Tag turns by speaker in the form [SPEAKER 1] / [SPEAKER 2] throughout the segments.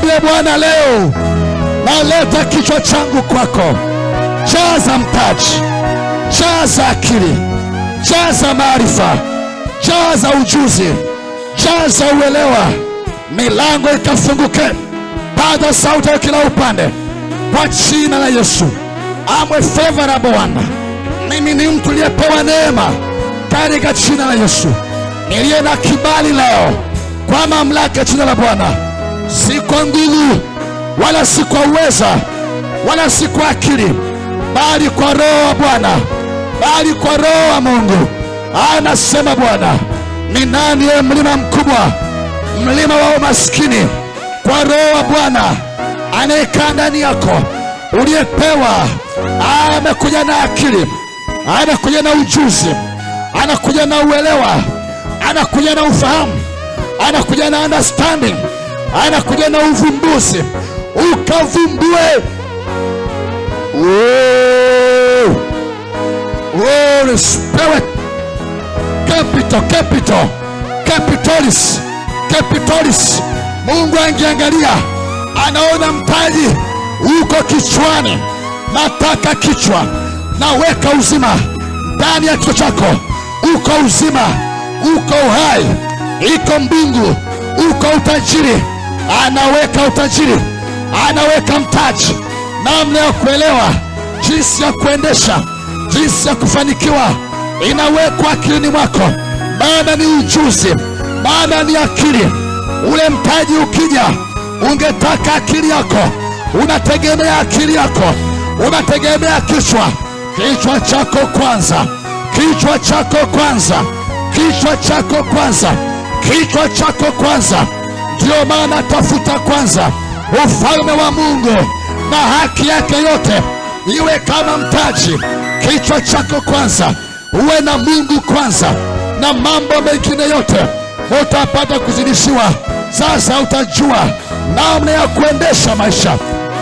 [SPEAKER 1] Mwambie Bwana, leo naleta kichwa changu kwako. Jaza mtaji, jaza akili, jaza maarifa, jaza ujuzi, jaza uelewa. Milango ikafunguke, paza sauti ya kila upande kwa jina la Yesu. Amwe favorable one. Mimi ni mtu aliyepewa neema katika jina la Yesu. Niliye na kibali leo kwa mamlaka ya jina la Bwana. Si kwa nguvu wala si kwa uweza wala si kwa akili, bali kwa Roho wa Bwana, bali kwa Roho wa Mungu. Anasema Bwana, ni nani ye mlima mkubwa, mlima wa umaskini? Kwa Roho wa Bwana anayekaa ndani yako, uliyepewa. Amekuja na akili, anakuja na ujuzi, anakuja na uelewa, anakuja na ufahamu, anakuja na understanding, anakuja na uvumbuzi. Ukavumbue. Holy Spirit. Capitalis. Mungu angeangalia, anaona mtaji uko kichwani. Nataka kichwa, naweka uzima ndani ya kichwa chako. Uko uzima, uko uhai, iko mbingu, uko utajiri. Anaweka utajiri, anaweka mtaji, namna ya kuelewa, jinsi ya kuendesha, jinsi ya kufanikiwa inawekwa akilini mwako. Maana ni ujuzi, maana ni akili. Ule mtaji ukija, ungetaka akili yako, unategemea akili yako, unategemea kichwa. Kichwa chako kwanza, kichwa chako kwanza, kichwa chako kwanza, kichwa chako kwanza. Ndio maana tafuta kwanza ufalme wa Mungu na haki yake yote iwe kama mtaji. Kichwa chako kwanza, uwe na Mungu kwanza, na mambo mengine yote utapata kuzidishiwa. Sasa utajua namna ya kuendesha maisha.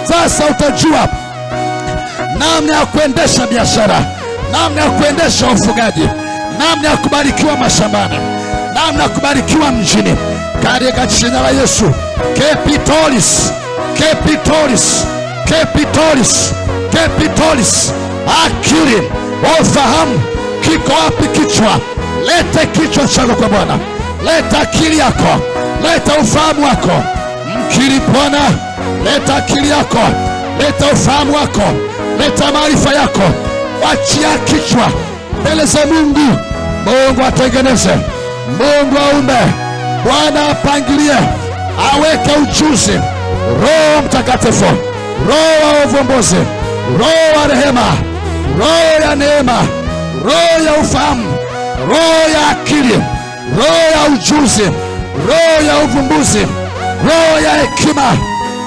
[SPEAKER 1] Sasa utajua namna ya kuendesha biashara, namna ya kuendesha ufugaji, namna ya kubarikiwa mashambani, namna ya kubarikiwa mjini, katika jina la Yesu. Capitalis. Akili, ufahamu. Kiko wapi kichwa? Leta kichwa chako kwa Bwana. Leta akili yako, leta ufahamu wako. Mkiri Bwana, leta akili yako, leta ufahamu wako, leta maarifa yako. Wachia kichwa mbele za Mungu. Mungu atengeneze, Mungu aumbe, Bwana apangilie, aweke ujuzi. Roho Mtakatifu, Roho wa uvumbuzi, Roho wa rehema, Roho ya neema, Roho ya ufahamu, Roho ya akili, Roho ya ujuzi, Roho ya uvumbuzi, Roho ya hekima,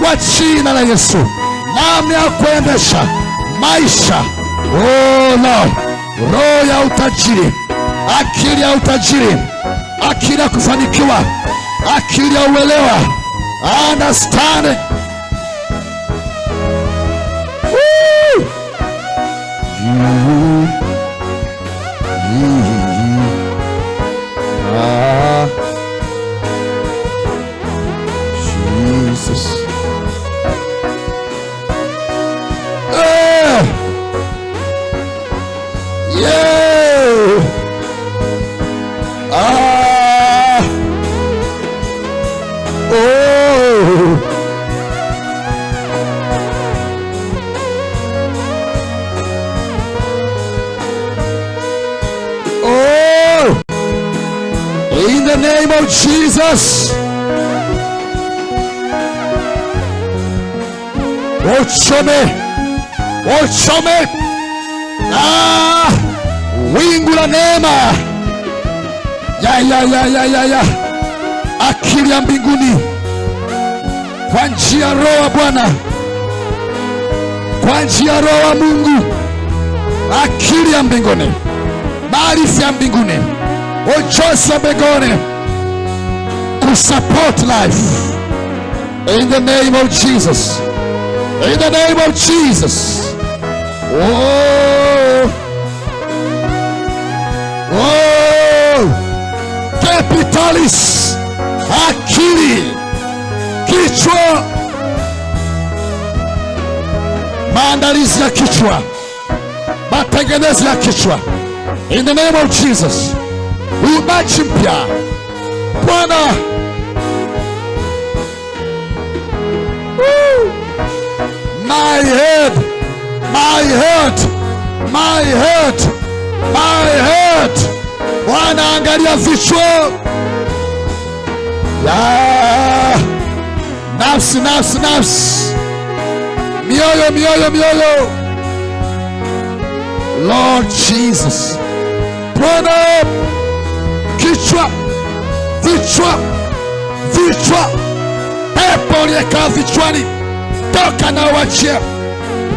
[SPEAKER 1] kwa jina la Yesu. Namna ya kuendesha maisha. Lord, Roho ya utajiri, akili ya utajiri, akili ya kufanikiwa, akili ya uelewa, understanding. Jesus. In the name of Jesus. Ochome. Wingu la neema. Ya. Akili ya mbinguni kwa njia ya Roho wa Bwana, kwa njia ya Roho wa Mungu. Akili ya mbinguni, maarifa ya mbinguni, ujuzi wa mbinguni kusupport life. In the name of Jesus. In the name of Jesus. Capitalis. Akili, kichwa maandalizi ya kichwa, matengenezo ya kichwa, in the name of Jesus. Uumbaji mpya Bwana. My head, my head, my head, my head. Bwana, angalia vichwa ya nafsi, nafsi, nafsi, mioyo, mioyo, mioyo. Lord Jesus, Bwana, kichwa, vichwa, vichwa, pepo liyekaa vichwani, toka na uachie.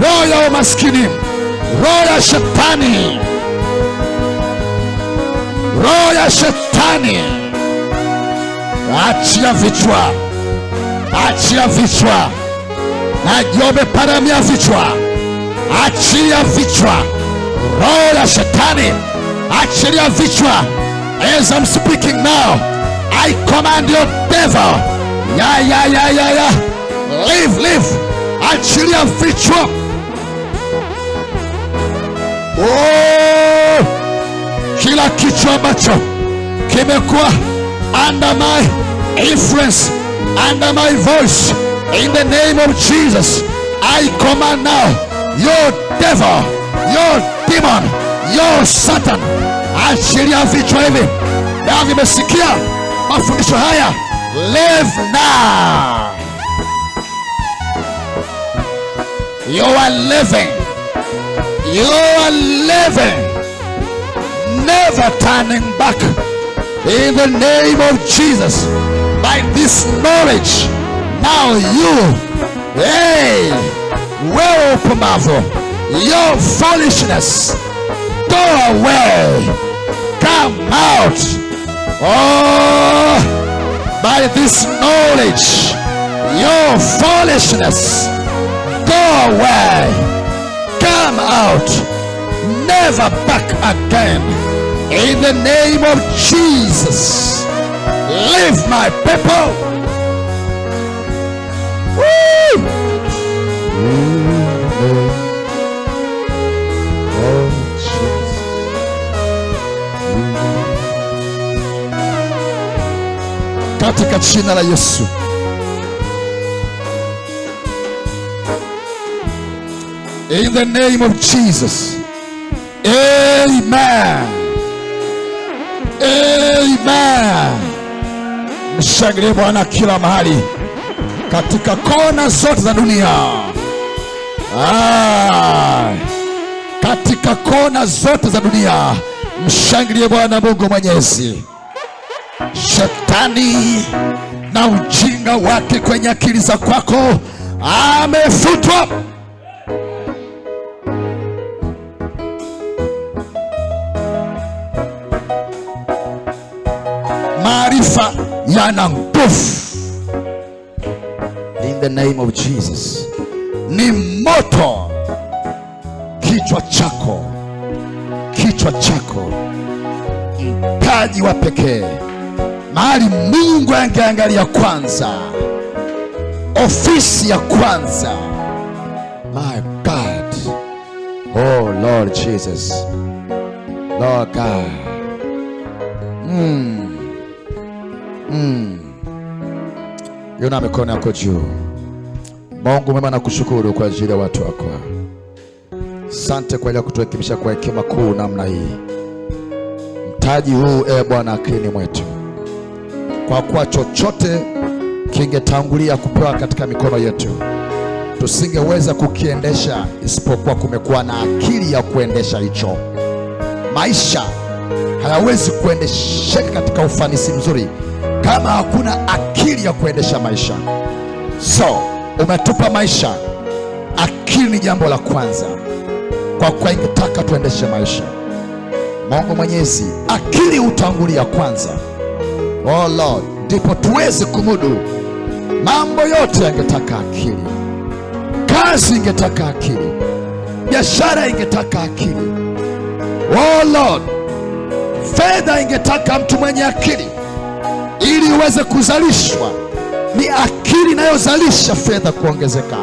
[SPEAKER 1] Roho ya umaskini, roho ya shetani, roho ya shetani, achia vichwa, achia vichwa. Najua umeparamia vichwa, achia vichwa. Roho ya shetani, achilia vichwa. As I'm speaking now, I command your devil, leave, leave. Achilia vichwa. Oh, kila kichwa ambacho kimekuwa under my influence, under my voice, in the name of Jesus, I command now, your devil, your demon, your Satan, achilia vichwa hivi. Na vimesikia mafundisho haya, live now. You are living. You are living. Never turning back. In the name of Jesus. By this knowledge, now you, hey, well, Pamavo, your foolishness, go away. Come out. Oh, by this knowledge, your foolishness, go away. Come out. Never back again. In the name of Jesus. Leave my people. Woo! Oh, Jesus. Katika jina la Yesu. In the name of Jesus. Amen. Amen. Mshangilie Bwana kila mahali, katika kona zote za dunia. Katika kona zote za dunia, mshangilie Bwana Mungu Mwenyezi. Shetani na ujinga wake kwenye akili za kwako amefutwa. Maarifa yana nguvu. In the name of Jesus. Ni moto kichwa chako, kichwa chako, mtaji wa pekee. Mahali Mungu angeangalia kwanza, ofisi ya kwanza. My God. Oh Lord Jesus. Lord God. Yuna mikono yako juu. Mungu mwema, nakushukuru kwa ajili ya watu wako. Asante kwa ajili ya kutuhekimisha kwa hekima kuu namna hii. Mtaji huu Bwana akini mwetu, kwa kuwa chochote kingetangulia kupewa katika mikono yetu, tusingeweza kukiendesha isipokuwa kumekuwa na akili ya kuendesha hicho. Maisha hayawezi kuendesheka katika ufanisi mzuri kama hakuna akili ya kuendesha maisha. So, umetupa maisha, akili ni jambo la kwanza, kwa kuwa ingetaka tuendeshe maisha. Mungu Mwenyezi, akili utangulia kwanza. Oh Lord, ndipo tuweze kumudu mambo yote. Yangetaka akili, kazi ingetaka akili, biashara ingetaka akili. Oh Lord, fedha ingetaka mtu mwenye akili. Ili uweze kuzalishwa, ni akili inayozalisha fedha kuongezeka.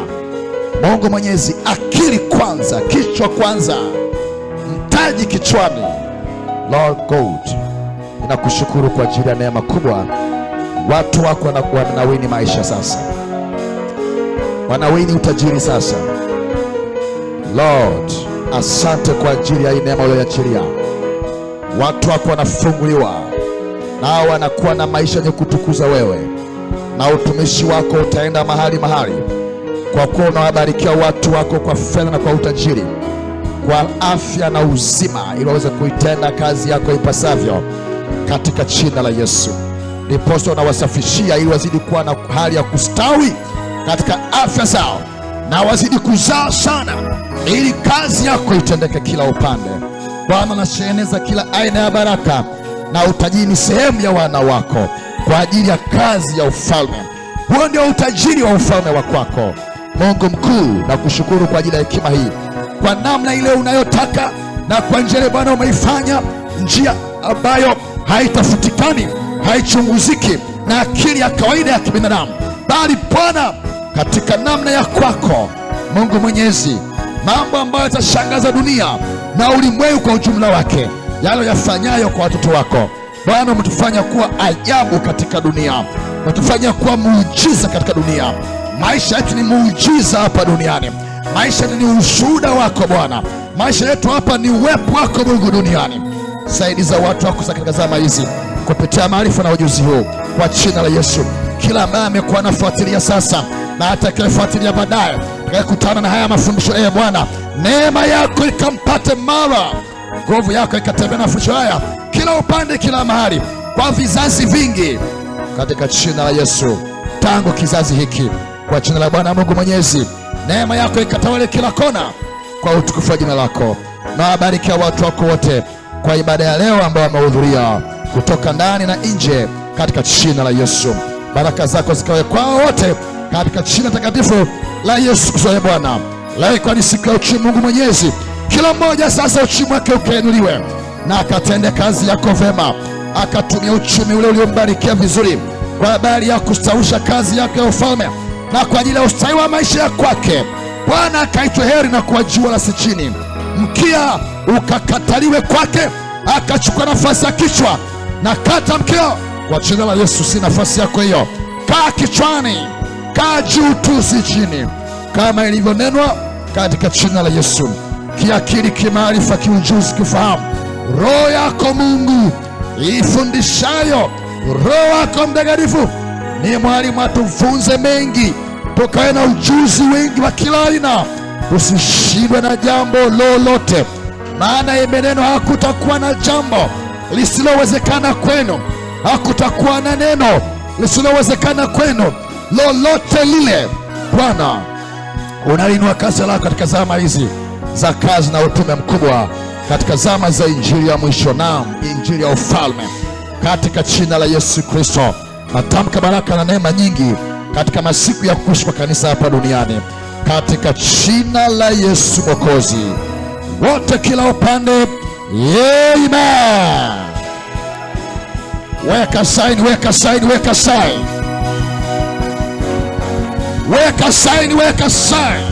[SPEAKER 1] Mungu Mwenyezi, akili kwanza, kichwa kwanza, mtaji kichwani. Lord God, ninakushukuru kwa ajili ya neema kubwa. Watu wako wanawini maisha sasa, wanawini utajiri sasa. Lord, asante kwa ajili ya hii neema uliyoachilia. Watu wako wanafunguliwa, nao wanakuwa na maisha yenye kutukuza wewe, na utumishi wako utaenda mahali mahali, kwa kuwa unawabarikia watu wako kwa fedha na kwa utajiri, kwa afya na uzima, ili waweze kuitenda kazi yako ipasavyo, katika jina la Yesu. Ndiposa unawasafishia ili wazidi kuwa na hali ya kustawi katika afya zao, na wazidi kuzaa sana, ili kazi yako itendeke kila upande. Bwana, nasheneza kila aina ya baraka na utajiri ni sehemu ya wana wako kwa ajili ya kazi ya ufalme. Huo ndio utajiri wa ufalme wa kwako. Mungu mkuu, na kushukuru kwa ajili ya hekima hii, kwa namna ile unayotaka, na kwa njia Bwana umeifanya njia ambayo haitafutikani, haichunguziki na akili ya kawaida ya kibinadamu, bali Bwana katika namna ya kwako Mungu Mwenyezi, mambo ambayo yatashangaza dunia na ulimwengu kwa ujumla wake, yale yafanyayo kwa watoto wako Bwana. Umetufanya kuwa ajabu katika dunia, umetufanya kuwa muujiza katika dunia. Maisha yetu ni muujiza hapa duniani, maisha yetu ni ushuhuda wako Bwana, maisha yetu hapa ni uwepo wako Mungu duniani. Saidiza watu wako katika zama hizi kupitia maarifa na ujuzi huu, kwa jina la Yesu. Kila ambaye amekuwa anafuatilia sasa na atakayefuatilia baadaye, atakayekutana na haya mafundisho, Bwana, neema yako ikampate mara, nguvu yako ikatembea na mafundisho haya kila upande, kila mahali, kwa vizazi vingi, katika jina la Yesu. Tangu kizazi hiki, kwa jina la Bwana Mungu Mwenyezi, neema yako ikatawale kila kona, kwa utukufu wa jina lako. Na wabarikia watu wako wote kwa ibada ya leo ambao wamehudhuria kutoka ndani na nje, katika jina la Yesu. Baraka zako zikawe kwao wote, katika jina takatifu la Yesu Kristo. Bwana, leo kwa siku ya uchumi, Mungu Mwenyezi, kila mmoja sasa uchumi wake ukainuliwe, na akatende kazi yako vema, akatumia uchumi ule uliombarikia vizuri kwa habari ya kustawisha kazi yake ya ufalme, na kwa ajili ya ustawi wa maisha ya kwake. Bwana, akaitwe heri na kuwa juu wala si chini, mkia ukakataliwe kwake, akachukua nafasi ya kichwa. Na kata mkia kwa jina la Yesu, si nafasi yako hiyo. Kaa kichwani, kaa juu tu, si chini, kama ilivyonenwa katika jina la Yesu. Kiakili, kimaarifa, kiujuzi, kifahamu, roho yako Mungu ifundishayo, roho yako Mtakatifu ni mwalimu, atufunze mengi, tukawe na ujuzi wengi wa kila aina, usishindwe na jambo lolote, maana imenenwa, hakutakuwa na jambo lisilowezekana kwenu, hakutakuwa na neno lisilowezekana kwenu, lolote lile. Bwana, unainua kazi lako katika zama hizi za kazi na utume mkubwa, katika zama za injili ya mwisho na injili ya ufalme, katika jina la Yesu Kristo. Natamka baraka na neema nyingi katika masiku ya kuishi kwa kanisa hapa duniani, katika jina la Yesu Mwokozi. Wote kila upande, amen. Weka saini, weka saini, weka saini, weka saini, weka saini.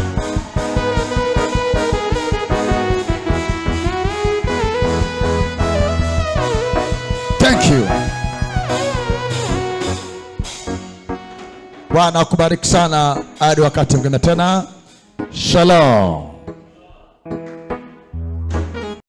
[SPEAKER 1] Thank you. Bwana akubariki sana, hadi wakati mwingine tena. Shalom.